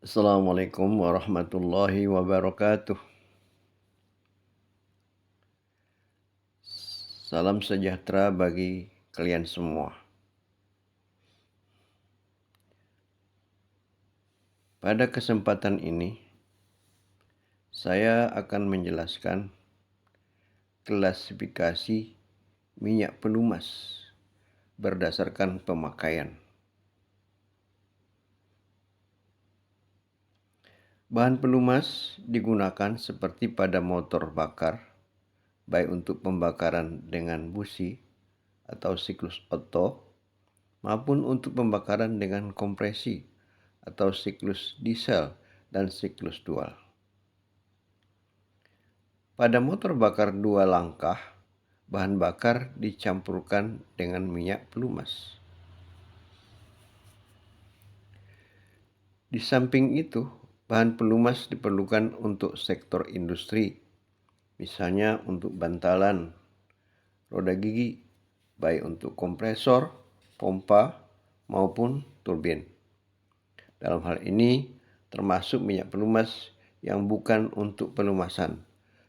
Assalamualaikum warahmatullahi wabarakatuh. Salam sejahtera bagi kalian semua. Pada kesempatan ini, saya akan menjelaskan klasifikasi minyak pelumas berdasarkan pemakaian. Bahan pelumas digunakan seperti pada motor bakar, baik untuk pembakaran dengan busi atau siklus Otto, maupun untuk pembakaran dengan kompresi atau siklus diesel dan siklus dual. Pada motor bakar dua langkah, bahan bakar dicampurkan dengan minyak pelumas. Di samping itu, bahan pelumas diperlukan untuk sektor industri, misalnya untuk bantalan, roda gigi, baik untuk kompresor, pompa, maupun turbin. Dalam hal ini, termasuk minyak pelumas yang bukan untuk pelumasan,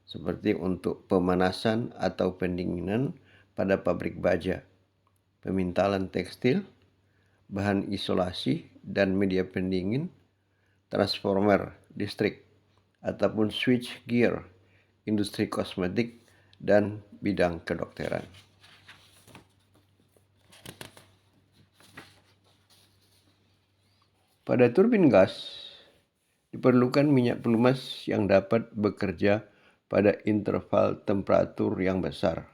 seperti untuk pemanasan atau pendinginan pada pabrik baja, pemintalan tekstil, bahan isolasi dan media pendingin, transformer listrik, ataupun switch gear, industri kosmetik, dan bidang kedokteran. Pada turbin gas, diperlukan minyak pelumas yang dapat bekerja pada interval temperatur yang besar.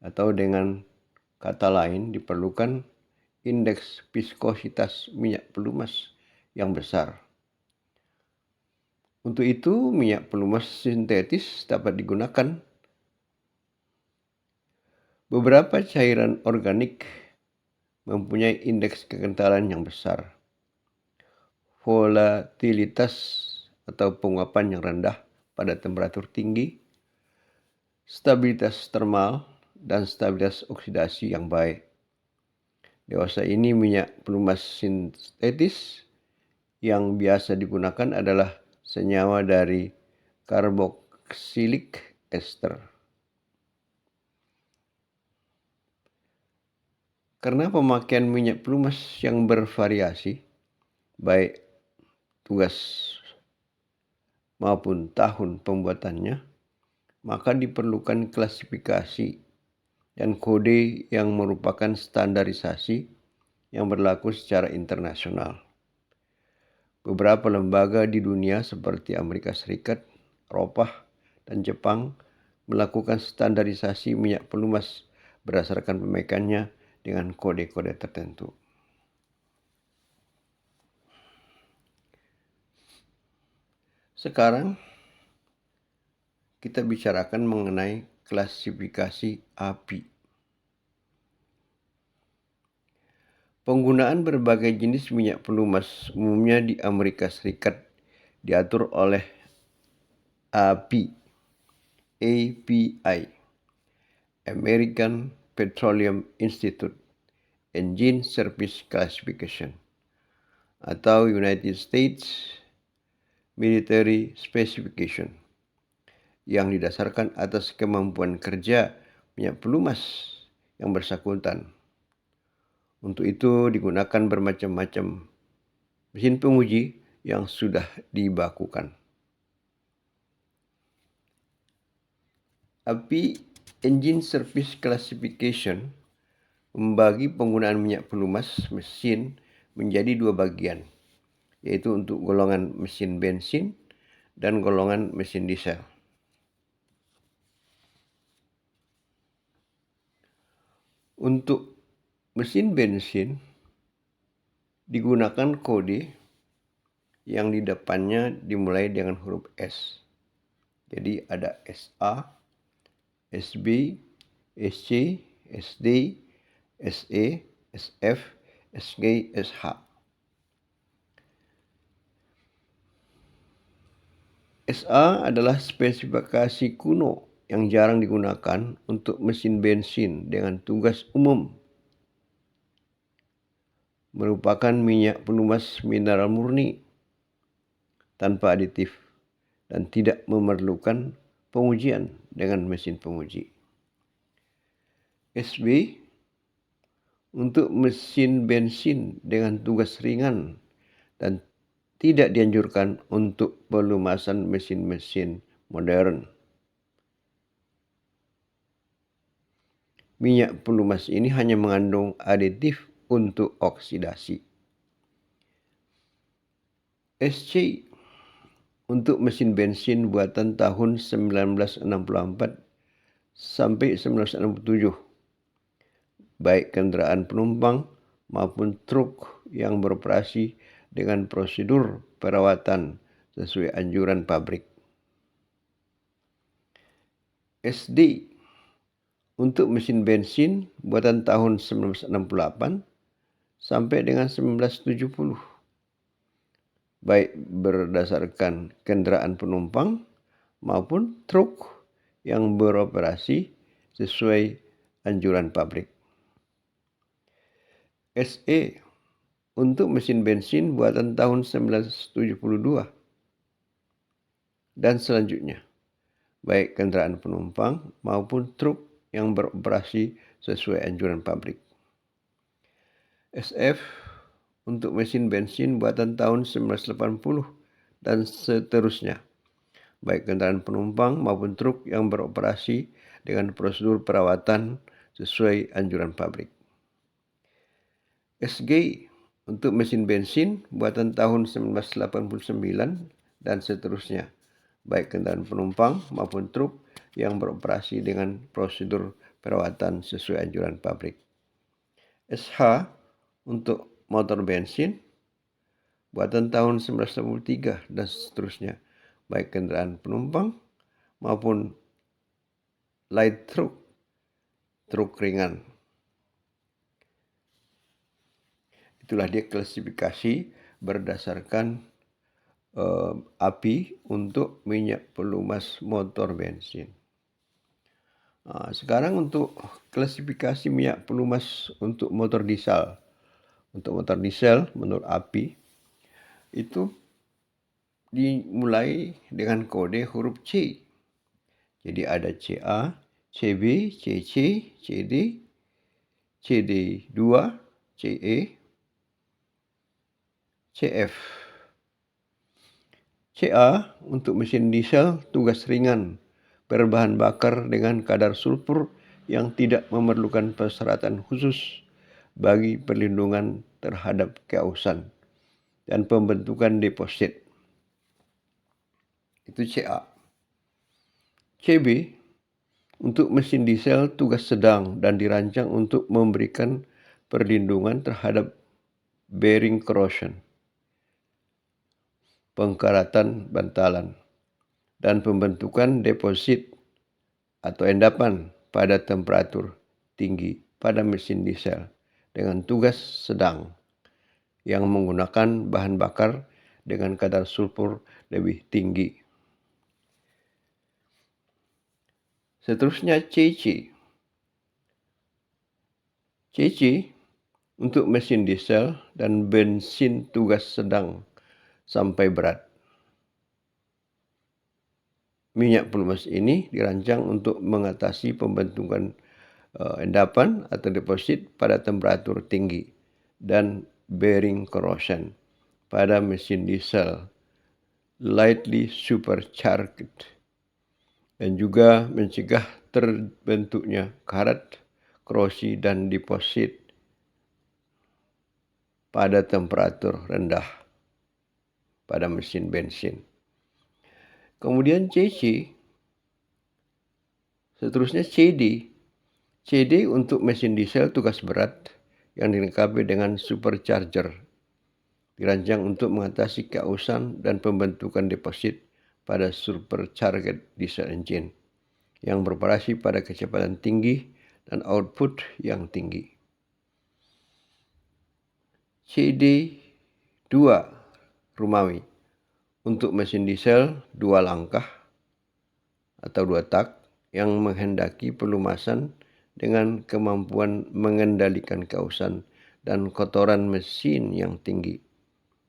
Atau dengan kata lain, diperlukan indeks viskositas minyak pelumas yang besar. Untuk itu, minyak pelumas sintetis dapat digunakan. Beberapa cairan organik mempunyai indeks kekentalan yang besar. Volatilitas atau penguapan yang rendah pada temperatur tinggi, stabilitas termal, dan stabilitas oksidasi yang baik. Dewasa ini minyak pelumas sintetis yang biasa digunakan adalah senyawa dari karboksilik ester. Karena pemakaian minyak pelumas yang bervariasi, baik tugas maupun tahun pembuatannya, maka diperlukan klasifikasi dan kode yang merupakan standarisasi yang berlaku secara internasional. Beberapa lembaga di dunia seperti Amerika Serikat, Eropa, dan Jepang melakukan standarisasi minyak pelumas berdasarkan pemakaiannya dengan kode-kode tertentu. Sekarang kita bicarakan mengenai klasifikasi API. Penggunaan berbagai jenis minyak pelumas umumnya di Amerika Serikat diatur oleh API, American Petroleum Institute Engine Service Classification, atau United States Military Specification, yang didasarkan atas kemampuan kerja minyak pelumas yang bersangkutan. Untuk itu digunakan bermacam-macam mesin penguji yang sudah dibakukan. API Engine Service Classification membagi penggunaan minyak pelumas mesin menjadi dua bagian, yaitu untuk golongan mesin bensin dan golongan mesin diesel. Untuk mesin bensin digunakan kode yang di depannya dimulai dengan huruf S. Jadi ada SA, SB, SC, SD, SE, SF, SG, SH. SA adalah spesifikasi kuno yang jarang digunakan untuk mesin bensin dengan tugas umum. Merupakan minyak pelumas mineral murni tanpa aditif dan tidak memerlukan pengujian dengan mesin penguji. SB untuk mesin bensin dengan tugas ringan dan tidak dianjurkan untuk pelumasan mesin-mesin modern. Minyak pelumas ini hanya mengandung aditif untuk oksidasi. SC untuk mesin bensin buatan tahun 1964 sampai 1967, baik kendaraan penumpang maupun truk yang beroperasi dengan prosedur perawatan sesuai anjuran pabrik. SD untuk mesin bensin buatan tahun 1968 sampai dengan 1970, baik berdasarkan kendaraan penumpang maupun truk yang beroperasi sesuai anjuran pabrik. SE untuk mesin bensin buatan tahun 1972 dan selanjutnya, baik kendaraan penumpang maupun truk yang beroperasi sesuai anjuran pabrik. SF untuk mesin bensin buatan tahun 1980 dan seterusnya, baik kendaraan penumpang maupun truk yang beroperasi dengan prosedur perawatan sesuai anjuran pabrik. SG untuk mesin bensin buatan tahun 1989 dan seterusnya, baik kendaraan penumpang maupun truk yang beroperasi dengan prosedur perawatan sesuai anjuran pabrik. SH untuk motor bensin buatan tahun 1993 dan seterusnya, baik kendaraan penumpang maupun light truck, truk ringan. Itulah dia klasifikasi berdasarkan API untuk minyak pelumas motor bensin. Sekarang untuk klasifikasi minyak pelumas untuk motor diesel. Untuk motor diesel menurut API itu dimulai dengan kode huruf C. Jadi ada CA, CB, CC, CD, CD2, CE, CF. CA untuk mesin diesel tugas ringan, berbahan bakar dengan kadar sulfur yang tidak memerlukan persyaratan khusus bagi perlindungan terhadap keausan dan pembentukan deposit. Itu CA. CB untuk mesin diesel tugas sedang dan dirancang untuk memberikan perlindungan terhadap bearing corrosion, pengkaratan bantalan, dan pembentukan deposit atau endapan pada temperatur tinggi pada mesin diesel dengan tugas sedang yang menggunakan bahan bakar dengan kadar sulfur lebih tinggi. Seterusnya CC. CC untuk mesin diesel dan bensin tugas sedang sampai berat. Minyak pelumas ini dirancang untuk mengatasi pembentukan endapan atau deposit pada temperatur tinggi dan bearing corrosion pada mesin diesel lightly supercharged dan juga mencegah terbentuknya karat, korosi, dan deposit pada temperatur rendah pada mesin bensin. Kemudian CC, seterusnya CD. CD untuk mesin diesel tugas berat yang dilengkapi dengan supercharger. Dirancang untuk mengatasi keausan dan pembentukan deposit pada supercharged diesel engine yang beroperasi pada kecepatan tinggi dan output yang tinggi. CD2 Rumawi untuk mesin diesel 2 langkah atau 2 tak yang menghendaki pelumasan dengan kemampuan mengendalikan keausan dan kotoran mesin yang tinggi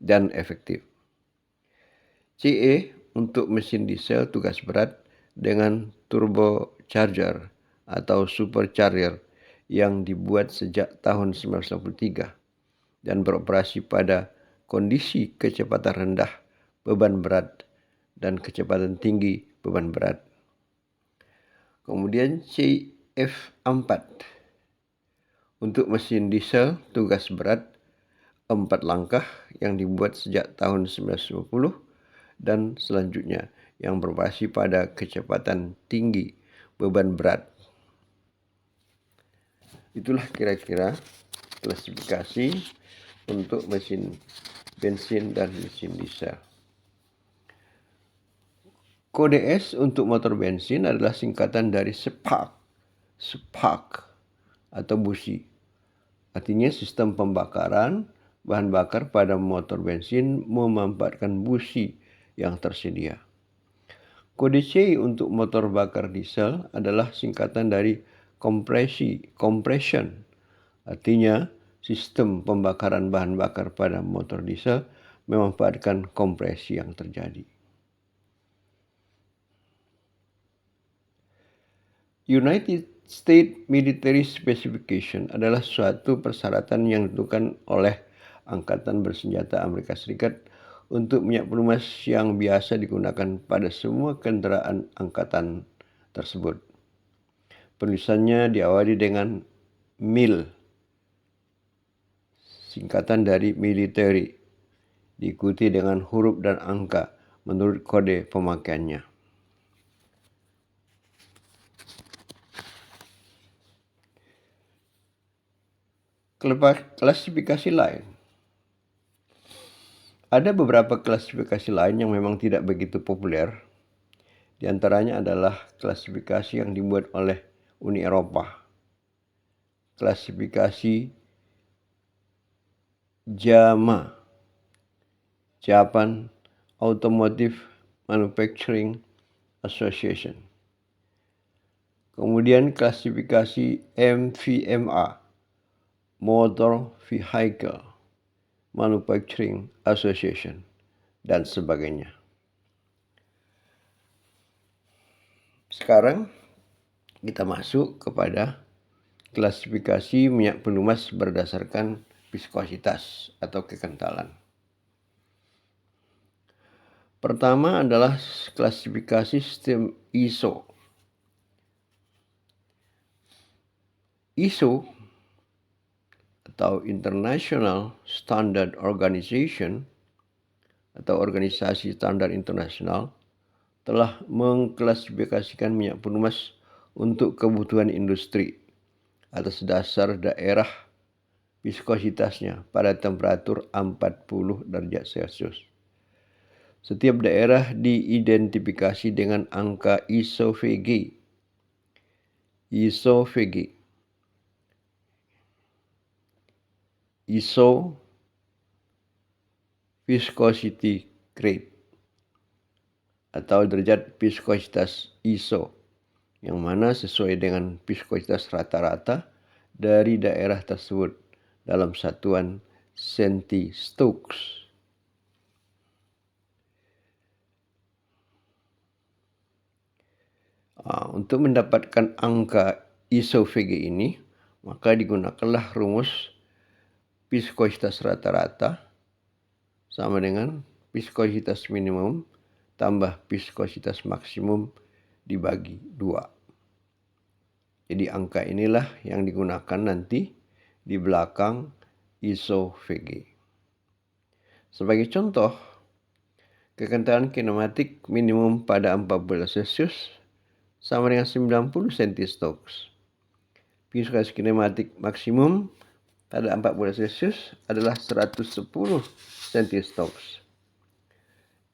dan efektif. CE untuk mesin diesel tugas berat dengan turbocharger atau supercharger yang dibuat sejak tahun 1993 dan beroperasi pada kondisi kecepatan rendah beban berat dan kecepatan tinggi beban berat. Kemudian CF4 untuk mesin diesel tugas berat 4 langkah yang dibuat sejak tahun 1990 dan selanjutnya yang beroperasi pada kecepatan tinggi beban berat. Itulah kira-kira klasifikasi untuk mesin bensin dan mesin diesel. Kode S untuk motor bensin adalah singkatan dari spark atau busi. Artinya sistem pembakaran bahan bakar pada motor bensin memanfaatkan busi yang tersedia. Kode C untuk motor bakar diesel adalah singkatan dari compression. Artinya sistem pembakaran bahan bakar pada motor diesel memanfaatkan kompresi yang terjadi. United States Military Specification adalah suatu persyaratan yang ditentukan oleh Angkatan Bersenjata Amerika Serikat untuk minyak pelumas yang biasa digunakan pada semua kendaraan angkatan tersebut. Penulisannya diawali dengan MIL, singkatan dari military, diikuti dengan huruf dan angka menurut kode pemakaiannya. Klasifikasi lain. Ada beberapa klasifikasi lain yang memang tidak begitu populer. Di antaranya adalah klasifikasi yang dibuat oleh Uni Eropa. Klasifikasi JAMA, Japan Automotive Manufacturing Association. Kemudian klasifikasi MVMA, Motor Vehicle Manufacturing Association, dan sebagainya. Sekarang kita masuk kepada klasifikasi minyak pelumas berdasarkan viskositas atau kekentalan. Pertama adalah klasifikasi sistem ISO. ISO atau International Standard Organization atau Organisasi Standar Internasional telah mengklasifikasikan minyak pelumas untuk kebutuhan industri atas dasar daerah viskositasnya pada temperatur 40 derajat Celcius. Setiap daerah diidentifikasi dengan angka ISO-VG. ISO Viscosity Grade atau derajat viskositas ISO yang mana sesuai dengan viskositas rata-rata dari daerah tersebut dalam satuan centi-stokes. Untuk mendapatkan angka ISO-VG ini, maka digunakanlah rumus viskositas rata-rata sama dengan viskositas minimum tambah viskositas maksimum dibagi 2. Jadi angka inilah yang digunakan nanti di belakang ISO-VG. Sebagai contoh, kekentalan kinematik minimum pada 40 Celcius sama dengan 90 centi-stokes. Viskositas kinematik maksimum pada 40 Celcius adalah 110 centi-stokes.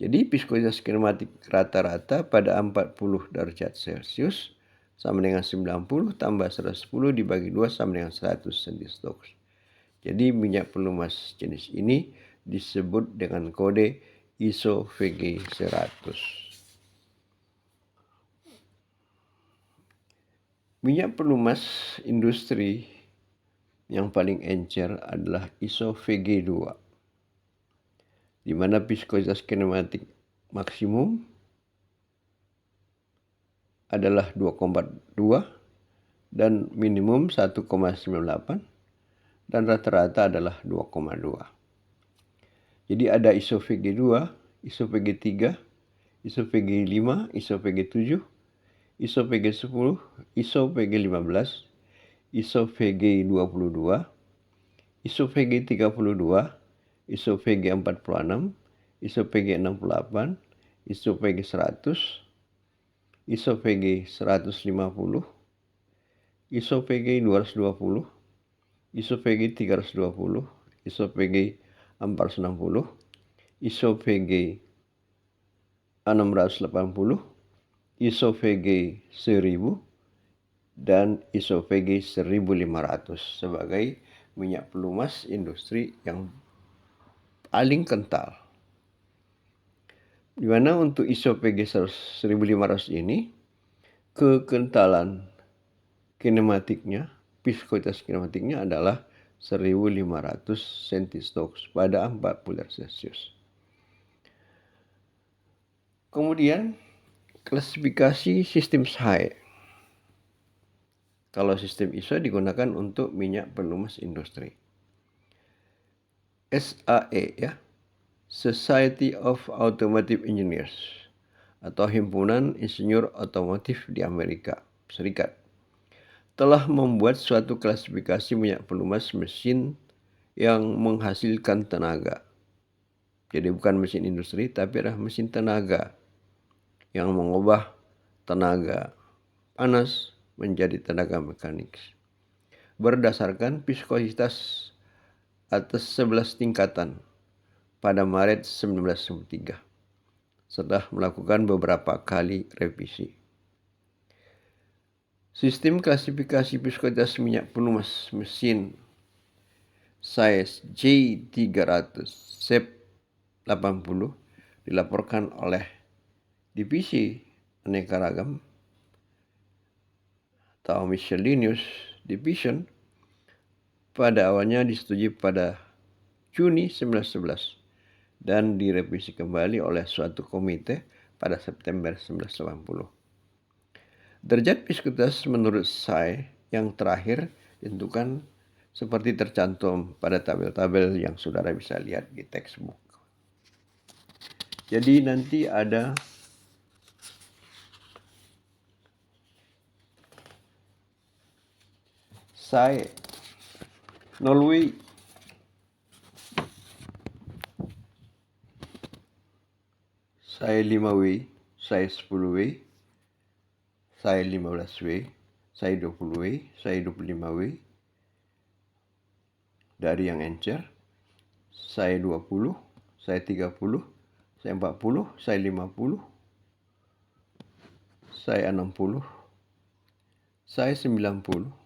Jadi viskositas kinematik rata-rata pada 40 derajat Celcius sama dengan 90 tambah 110 dibagi 2 sama dengan 100 centi-stokes. Jadi minyak pelumas jenis ini disebut dengan kode ISO-VG 100. Minyak pelumas industri yang paling encer adalah ISO-VG2, di mana viskositas kinematik maksimum adalah 2,2 dan minimum 1,98 dan rata-rata adalah 2,2. Jadi ada ISO VG2, ISO VG3, ISO VG5, ISO VG7, ISO VG10, ISO VG15, ISO VG22, ISO VG32, ISO VG46, ISO VG68, ISO VG100, ISO VG150, ISO VG220, ISO VG320, ISO VG460, ISO VG680, ISO VG1000, dan ISO VG1500 sebagai minyak pelumas industri yang paling kental. Di mana untuk ISO VG1500 ini kekentalan kinematiknya, viskositas kinematiknya adalah 1500 centistoks pada 40 Celcius. Kemudian klasifikasi sistem SAE. Kalau sistem ISO digunakan untuk minyak pelumas industri. SAE ya, Society of Automotive Engineers atau Himpunan Insinyur Otomotif di Amerika Serikat telah membuat suatu klasifikasi minyak pelumas mesin yang menghasilkan tenaga. Jadi bukan mesin industri, tapi adalah mesin tenaga yang mengubah tenaga panas menjadi tenaga mekanik. Berdasarkan viskositas atas 11 tingkatan pada Maret 1993 setelah melakukan beberapa kali revisi. Sistem klasifikasi viskositas minyak pelumas mesin size J300 SEP 80 dilaporkan oleh Divisi Aneka Ragam atau Miscellaneous Division pada awalnya disetujui pada Juni 1911 dan direvisi kembali oleh suatu komite pada September 1980. Derajat viskositas menurut SAE yang terakhir ditentukan seperti tercantum pada tabel-tabel yang saudara bisa lihat di textbook. Jadi nanti ada SAE Norway, SAE 5W, SAE 10W, SAE 15W, SAE 20W, SAE 25W dari yang encer, SAE 20, SAE 30, SAE 40, SAE 50, SAE 60, SAE 90,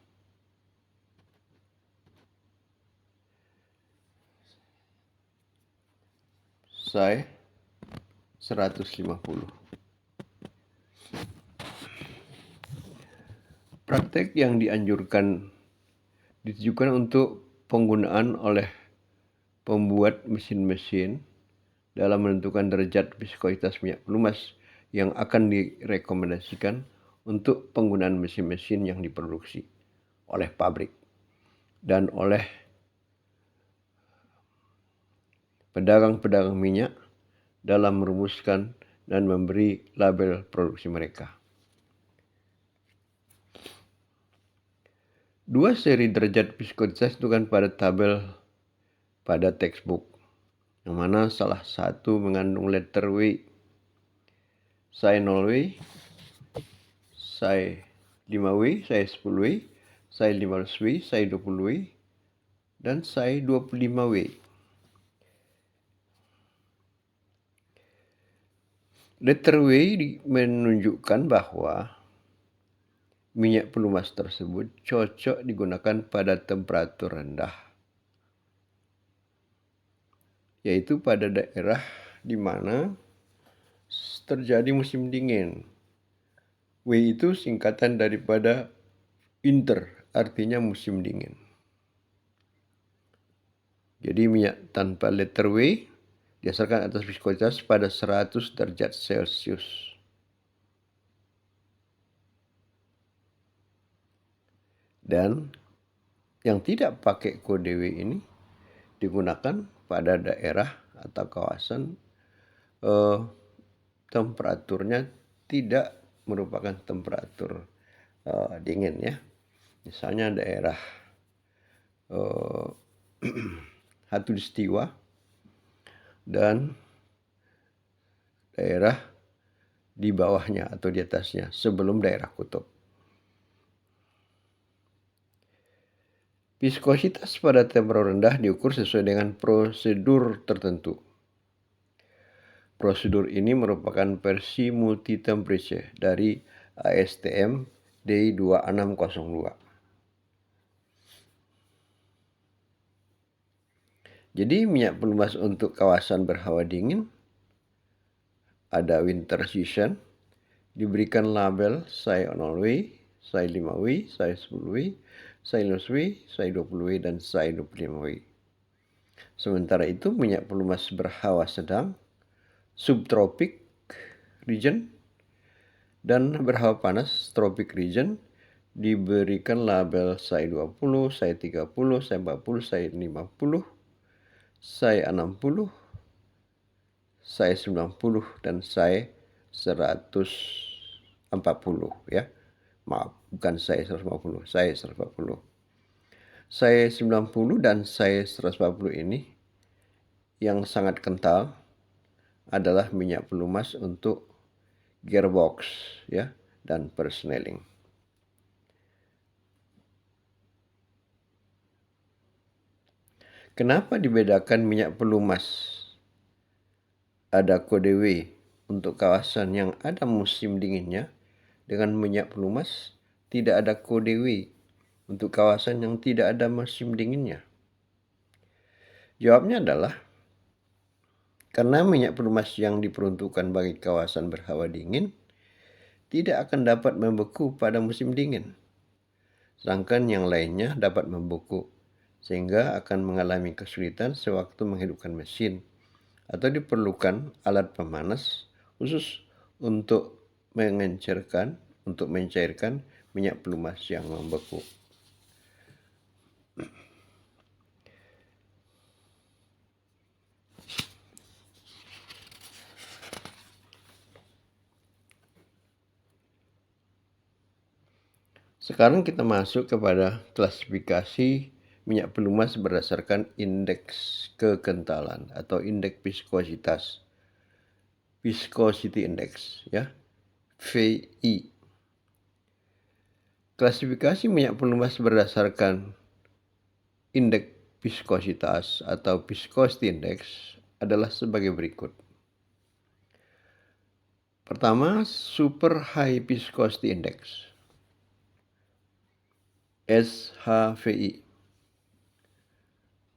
SAE 150. Praktek yang dianjurkan ditujukan untuk penggunaan oleh pembuat mesin-mesin dalam menentukan derajat viskositas minyak pelumas yang akan direkomendasikan untuk penggunaan mesin-mesin yang diproduksi oleh pabrik dan oleh pedagang-pedagang minyak dalam merumuskan dan memberi label produksi mereka. Dua seri derajat viskositas ditentukan pada tabel pada textbook, yang mana salah satu mengandung letter W, SAE 0W, SAE 5W, SAE 10W, SAE 15W, SAE 20W, dan SAE 25W. Letter W menunjukkan bahwa minyak pelumas tersebut cocok digunakan pada temperatur rendah, yaitu pada daerah di mana terjadi musim dingin. W itu singkatan daripada winter, artinya musim dingin. Jadi minyak tanpa letter W didasarkan atas viskositas pada 100 derajat Celcius. Dan yang tidak pakai kode W ini digunakan pada daerah atau kawasan temperaturnya tidak merupakan temperatur dingin ya. Misalnya daerah Khatulistiwa dan daerah di bawahnya atau di atasnya sebelum daerah kutub. Viskositas pada temperatur rendah diukur sesuai dengan prosedur tertentu. Prosedur ini merupakan versi multi temperature dari ASTM D2602. Jadi minyak pelumas untuk kawasan berhawa dingin ada winter season, diberikan label SAE 0W, SAE 5W, SAE 10W, SAE 15W, SAE 20W, dan SAE 25W. Sementara itu minyak pelumas berhawa sedang, subtropik region, dan berhawa panas tropic region diberikan label SAE 20, SAE 30, SAE 40, SAE 50, SAE 60, SAE 90, dan SAE 140 ya. Maaf, bukan SAE 150, SAE 140. SAE 90 dan SAE 140 ini yang sangat kental adalah minyak pelumas untuk gearbox ya dan persneling. Kenapa dibedakan minyak pelumas ada kode W untuk kawasan yang ada musim dinginnya dengan minyak pelumas tidak ada kode W untuk kawasan yang tidak ada musim dinginnya? Jawabnya adalah karena minyak pelumas yang diperuntukkan bagi kawasan berhawa dingin tidak akan dapat membeku pada musim dingin, sedangkan yang lainnya dapat membeku, sehingga akan mengalami kesulitan sewaktu menghidupkan mesin atau diperlukan alat pemanas khusus untuk mencairkan minyak pelumas yang membeku. Sekarang kita masuk kepada klasifikasi minyak pelumas berdasarkan indeks kekentalan atau indeks viskositas. Viscosity Index ya. VI. Klasifikasi minyak pelumas berdasarkan indeks viskositas atau viscosity index adalah sebagai berikut. Pertama, super high viscosity index. SHVI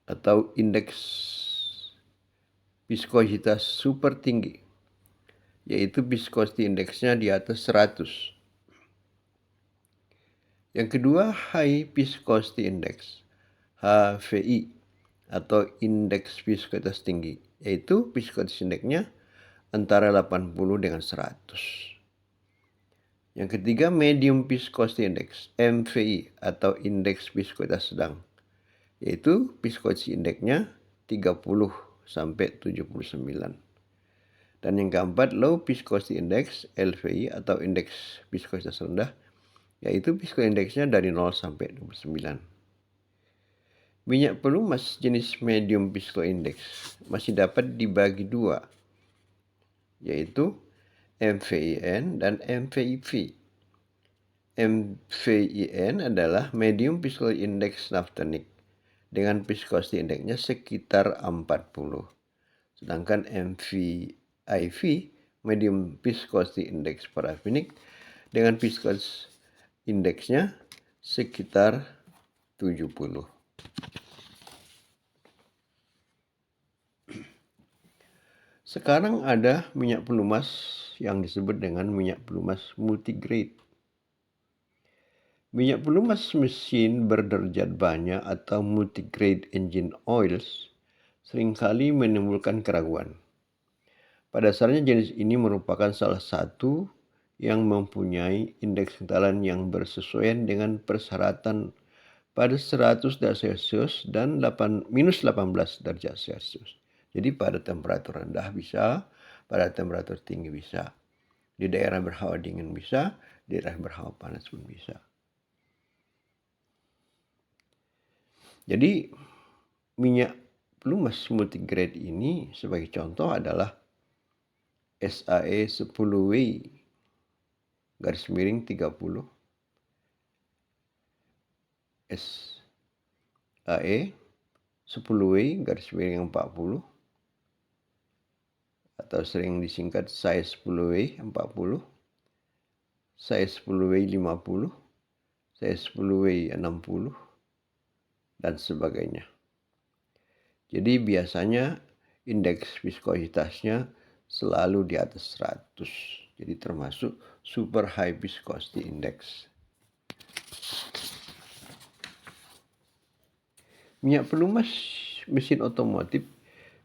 atau indeks viskositas super tinggi, yaitu viscosity indeksnya di atas 100. Yang kedua, high viscosity index, HVI atau indeks viskositas tinggi, yaitu viscosity indeksnya antara 80 dengan 100. Yang ketiga, medium viscosity index, MVI atau indeks viskositas sedang, yaitu viscosity indeksnya 30 sampai 79. Dan yang keempat, low viscosity index, LVI atau indeks viskositas rendah, yaitu viscosity indeksnya dari 0 sampai 29. Minyak pelumas jenis medium viscosity index masih dapat dibagi dua, yaitu MVIN dan MVIV. MVIN adalah medium viscosity index naphthenic dengan viscosity indeksnya sekitar 40. Sedangkan MVIV medium viscosity index paraffinic dengan viscosity indeksnya sekitar 70. Sekarang ada minyak pelumas yang disebut dengan minyak pelumas multigrade. Minyak pelumas mesin berderajat banyak atau multigrade engine oils seringkali menimbulkan keraguan. Pada dasarnya jenis ini merupakan salah satu yang mempunyai indeks kekentalan yang bersesuaian dengan persyaratan pada 100 derajat Celcius dan minus 18 derajat Celcius. Jadi pada temperatur rendah bisa, pada temperatur tinggi bisa. Di daerah berhawa dingin bisa, di daerah berhawa panas pun bisa. Jadi minyak pelumas multigrade ini sebagai contoh adalah SAE 10W garis miring 30, SAE 10W garis miring 40, atau sering disingkat SAE 10W 40, SAE 10W 50, SAE 10W 60, dan sebagainya. Jadi biasanya indeks viskositasnya selalu di atas 100. Jadi termasuk super high viscosity index. Minyak pelumas mesin otomotif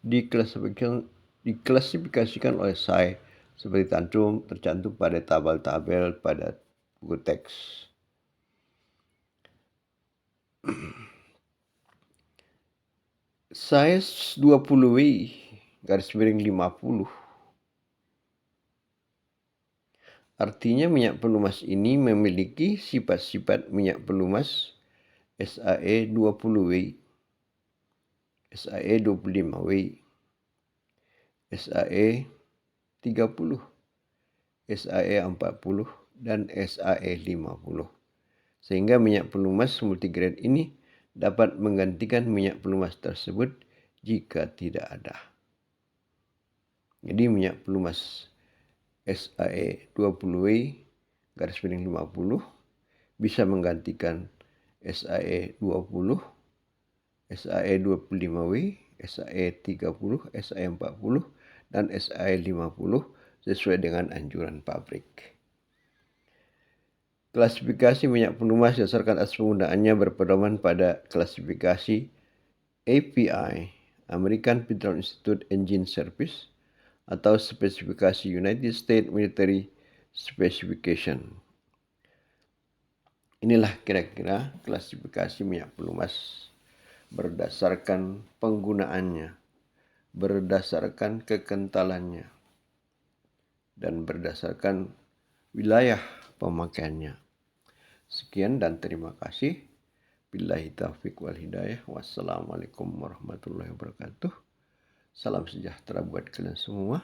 diklasifikasikan oleh SAE seperti tercantum pada tabel pada buku teks. Size 20W garis miring 50. Artinya minyak pelumas ini memiliki sifat-sifat minyak pelumas SAE 20W, SAE 25W, SAE 30, SAE 40, dan SAE 50. Sehingga minyak pelumas multigrade ini dapat menggantikan minyak pelumas tersebut jika tidak ada. Jadi minyak pelumas SAE 20W garis miring 50 bisa menggantikan SAE 20, SAE 25W, SAE 30, SAE 40, dan SAE 50 sesuai dengan anjuran pabrik. Klasifikasi minyak pelumas berdasarkan asas penggunaannya berpedoman pada klasifikasi API, American Petroleum Institute Engine Service, atau spesifikasi United States Military Specification. Inilah kira-kira klasifikasi minyak pelumas berdasarkan penggunaannya, berdasarkan kekentalannya, dan berdasarkan wilayah pemakaiannya. Sekian dan terima kasih. Billahi taufiq wal hidayah. Wassalamualaikum warahmatullahi wabarakatuh. Salam sejahtera buat kalian semua.